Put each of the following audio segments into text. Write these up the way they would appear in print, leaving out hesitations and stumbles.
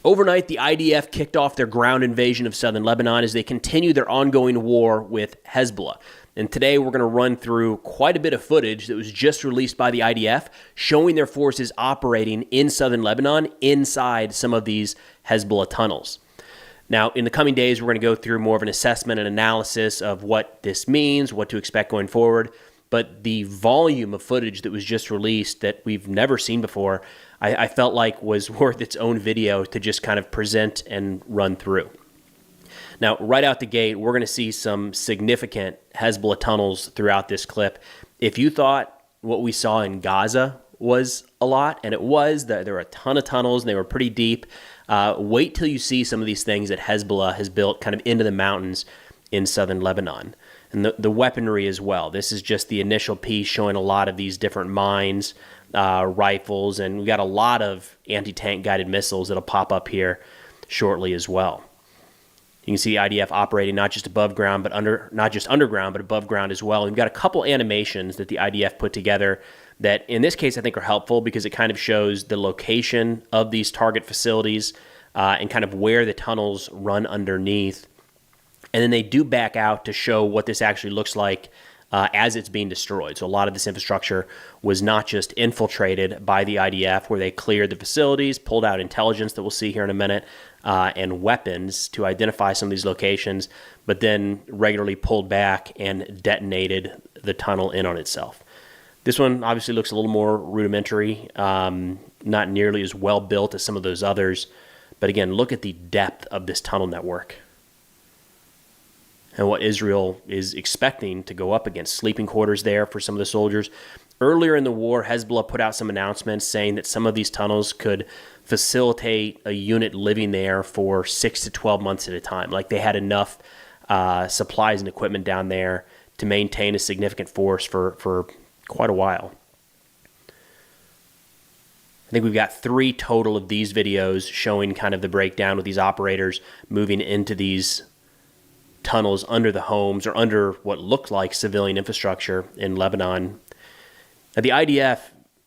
Overnight, the IDF kicked off their ground invasion of southern Lebanon as they continue their ongoing war with Hezbollah. And today we're going to run through quite a bit of footage that was just released by the IDF showing their forces operating in southern Lebanon inside some of these Hezbollah tunnels. Now, in the coming days, we're going to go through more of an assessment and analysis of what this means, what to expect going forward. But the volume of footage that was just released that we've never seen before, I felt like was worth its own video to just kind of present and run through. Now, right out the gate, we're going to see some significant Hezbollah tunnels throughout this clip. If you thought what we saw in Gaza was a lot, and it was, there were a ton of tunnels and they were pretty deep, wait till you see some of these things that Hezbollah has built kind of into the mountains in southern Lebanon. And the weaponry as well. This is just the initial piece showing a lot of these different mines, rifles, and we've got a lot of anti-tank guided missiles that'll pop up here shortly as well. You can see IDF operating not just above ground, but not just underground, but above ground as well. And we've got a couple animations that the IDF put together that, in this case, I think are helpful because it kind of shows the location of these target facilities and kind of where the tunnels run underneath. And then they do back out to show what this actually looks like as it's being destroyed. So a lot of this infrastructure was not just infiltrated by the IDF, where they cleared the facilities, pulled out intelligence that we'll see here in a minute, and weapons to identify some of these locations, but then regularly pulled back and detonated the tunnel in on itself. This one obviously looks a little more rudimentary, not nearly as well built as some of those others. But again, look at the depth of this tunnel network and what Israel is expecting to go up against. Sleeping quarters there for some of the soldiers. Earlier in the war, Hezbollah put out some announcements saying that some of these tunnels could facilitate a unit living there for 6 to 12 months at a time. Like they had enough supplies and equipment down there to maintain a significant force for quite a while. I think we've got 3 total of these videos showing kind of the breakdown with these operators moving into these tunnels under the homes or under what looked like civilian infrastructure in Lebanon. Now, the IDF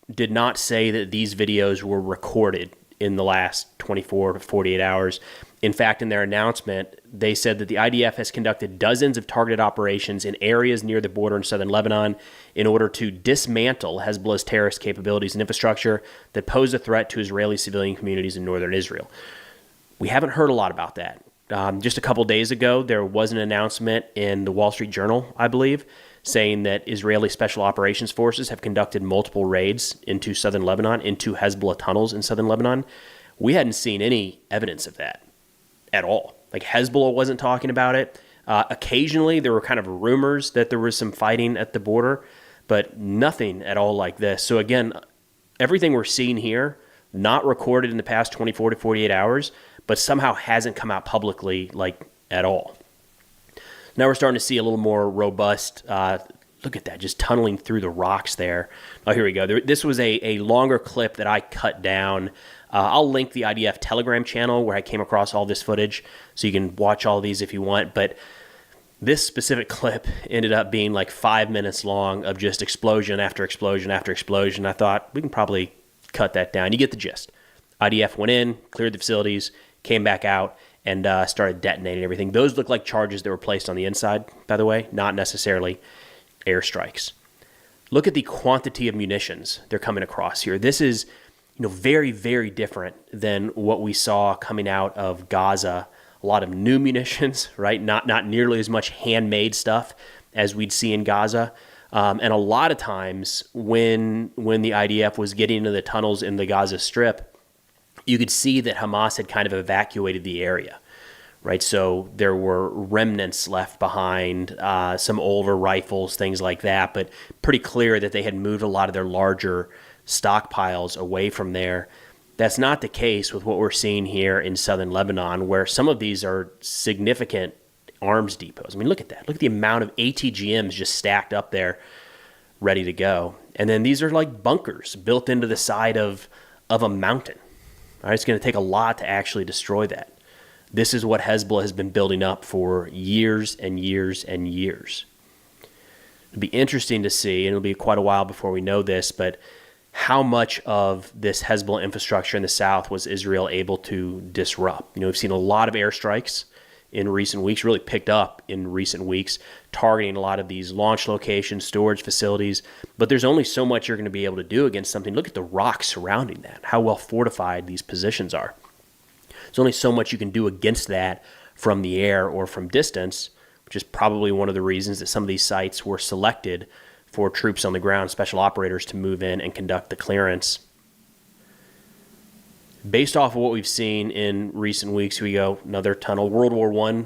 did not say that these videos were recorded in the last 24 to 48 hours. In fact, in their announcement, they said that the IDF has conducted dozens of targeted operations in areas near the border in southern Lebanon in order to dismantle Hezbollah's terrorist capabilities and infrastructure that pose a threat to Israeli civilian communities in northern Israel. We haven't heard a lot about that. Just a couple days ago, there was an announcement in the Wall Street Journal, I believe, saying that Israeli Special Operations Forces have conducted multiple raids into southern Lebanon, into Hezbollah tunnels in southern Lebanon. We hadn't seen any evidence of that at all. Like Hezbollah wasn't talking about it. Occasionally, there were kind of rumors that there was some fighting at the border, but nothing at all like this. So again, everything we're seeing here, not recorded in the past 24 to 48 hours, but somehow hasn't come out publicly like at all. Now we're starting to see a little more robust, look at that, just tunneling through the rocks there. Oh, here we go. This was a longer clip that I cut down. I'll link the IDF Telegram channel where I came across all this footage, so you can watch all these if you want. But this specific clip ended up being like 5 minutes long of just explosion after explosion after explosion. I thought we can probably cut that down. You get the gist. IDF went in, cleared the facilities, came back out, and started detonating everything. Those look like charges that were placed on the inside, by the way, not necessarily airstrikes. Look at the quantity of munitions they're coming across here. This is, very, very different than what we saw coming out of Gaza. A lot of new munitions, right? Not nearly as much handmade stuff as we'd see in Gaza. And a lot of times when the IDF was getting into the tunnels in the Gaza Strip, you could see that Hamas had kind of evacuated the area, right? So there were remnants left behind, some older rifles, things like that, but pretty clear that they had moved a lot of their larger stockpiles away from there. That's not the case with what we're seeing here in southern Lebanon, where some of these are significant arms depots. I mean, look at that. Look at the amount of ATGMs just stacked up there, ready to go. And then these are like bunkers built into the side of a mountain. All right, it's going to take a lot to actually destroy that. This is what Hezbollah has been building up for years and years and years. It'll be interesting to see, and it'll be quite a while before we know this, but how much of this Hezbollah infrastructure in the south was Israel able to disrupt? We've seen a lot of airstrikes in recent weeks, really picked up in recent weeks, targeting a lot of these launch locations, storage facilities. But there's only so much you're going to be able to do against something. Look at the rocks surrounding that, how well fortified these positions are. There's only so much you can do against that from the air or from distance, which is probably one of the reasons that some of these sites were selected for troops on the ground, special operators, to move in and conduct the clearance. Based off of what we've seen in recent weeks, we go another tunnel, World War I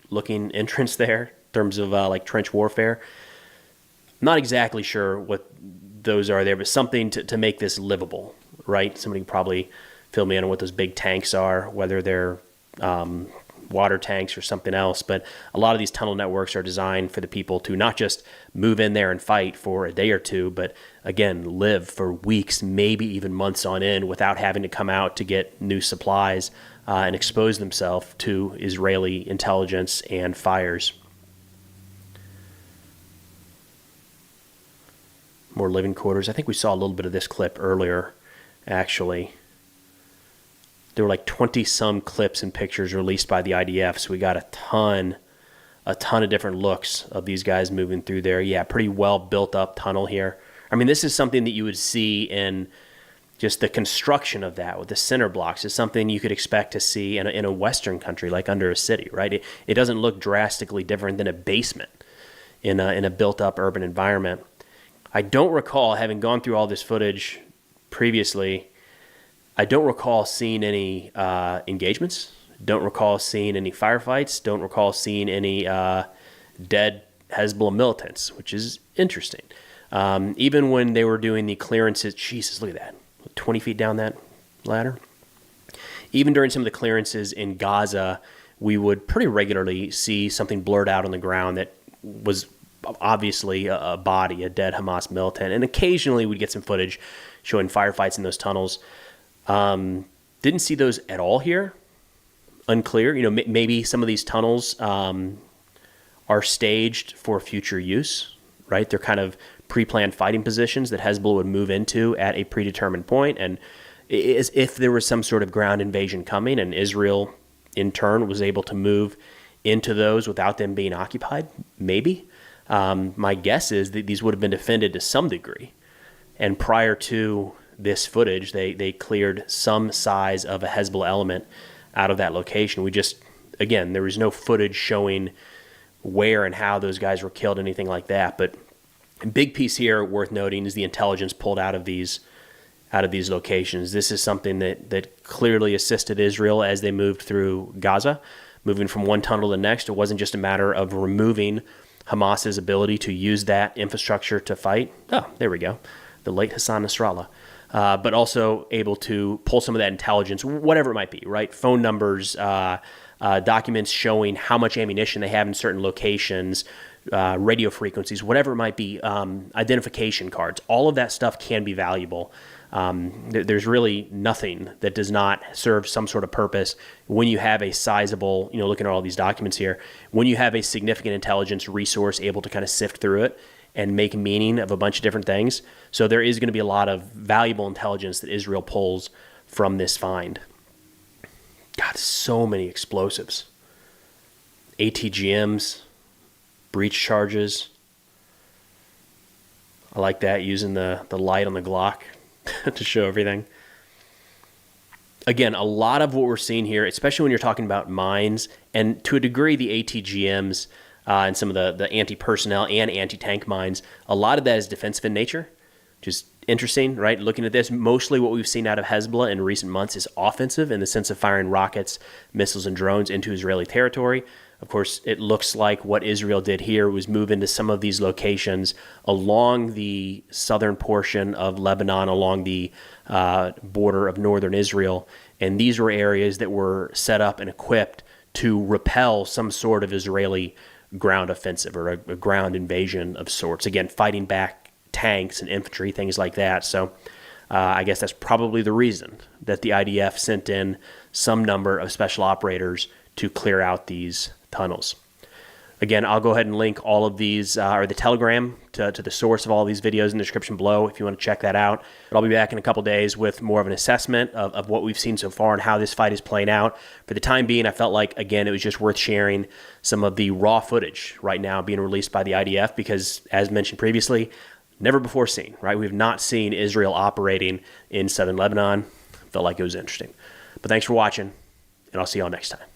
looking entrance there in terms of like trench warfare. Not exactly sure what those are there, but something to make this livable, right? Somebody can probably fill me in on what those big tanks are, whether they're water tanks or something else. But a lot of these tunnel networks are designed for the people to not just move in there and fight for a day or two, but again, live for weeks, maybe even months on end without having to come out to get new supplies and expose themselves to Israeli intelligence and fires. More living quarters. I think we saw a little bit of this clip earlier, actually. There were like 20-some clips and pictures released by the IDF, so we got a ton of different looks of these guys moving through there. Yeah, pretty well built up tunnel here. I mean, this is something that you would see in just the construction of that with the center blocks. Is something you could expect to see in a Western country, like under a city, right? It doesn't look drastically different than a basement in a built-up urban environment. I don't recall, having gone through all this footage previously, I don't recall seeing any engagements. Don't recall seeing any firefights. Don't recall seeing any dead Hezbollah militants, which is interesting. Even when they were doing the clearances, Jesus, look at that, 20 feet down that ladder. Even during some of the clearances in Gaza, we would pretty regularly see something blurred out on the ground that was obviously a body, a dead Hamas militant. And occasionally we'd get some footage showing firefights in those tunnels. Didn't see those at all here. Unclear. Maybe some of these tunnels are staged for future use, right? They're kind of pre-planned fighting positions that Hezbollah would move into at a predetermined point. And if there was some sort of ground invasion coming and Israel, in turn, was able to move into those without them being occupied, maybe. My guess is that these would have been defended to some degree. And prior to this footage, they cleared some size of a Hezbollah element out of that location. There was no footage showing where and how those guys were killed, anything like that. But a big piece here worth noting is the intelligence pulled out of these locations. This is something that clearly assisted Israel as they moved through Gaza, moving from one tunnel to the next. It wasn't just a matter of removing Hamas's ability to use that infrastructure to fight. Oh, there we go. The late Hassan Nasrallah. But also able to pull some of that intelligence, whatever it might be, right? Phone numbers, documents showing how much ammunition they have in certain locations, radio frequencies, whatever it might be, identification cards. All of that stuff can be valuable. There's really nothing that does not serve some sort of purpose when you have a sizable, looking at all these documents here, when you have a significant intelligence resource able to kind of sift through it and make meaning of a bunch of different things. So there is going to be a lot of valuable intelligence that Israel pulls from this find. God, so many explosives. ATGMs, breach charges. I like that, using the light on the Glock to show everything. Again, a lot of what we're seeing here, especially when you're talking about mines, and to a degree the ATGMs, and some of the anti-personnel and anti-tank mines, a lot of that is defensive in nature, which is interesting, right? Looking at this, mostly what we've seen out of Hezbollah in recent months is offensive in the sense of firing rockets, missiles, and drones into Israeli territory. Of course, it looks like what Israel did here was move into some of these locations along the southern portion of Lebanon, along the border of northern Israel. And these were areas that were set up and equipped to repel some sort of Israeli ground offensive or a ground invasion of sorts. Again, fighting back tanks and infantry, things like that. So I guess that's probably the reason that the IDF sent in some number of special operators to clear out these tunnels. Again, I'll go ahead and link all of these, or the Telegram to the source of all these videos in the description below if you want to check that out. But I'll be back in a couple days with more of an assessment of what we've seen so far and how this fight is playing out. For the time being, I felt like, again, it was just worth sharing some of the raw footage right now being released by the IDF because, as mentioned previously, never before seen, right? We've not seen Israel operating in southern Lebanon. Felt like it was interesting. But thanks for watching, and I'll see y'all next time.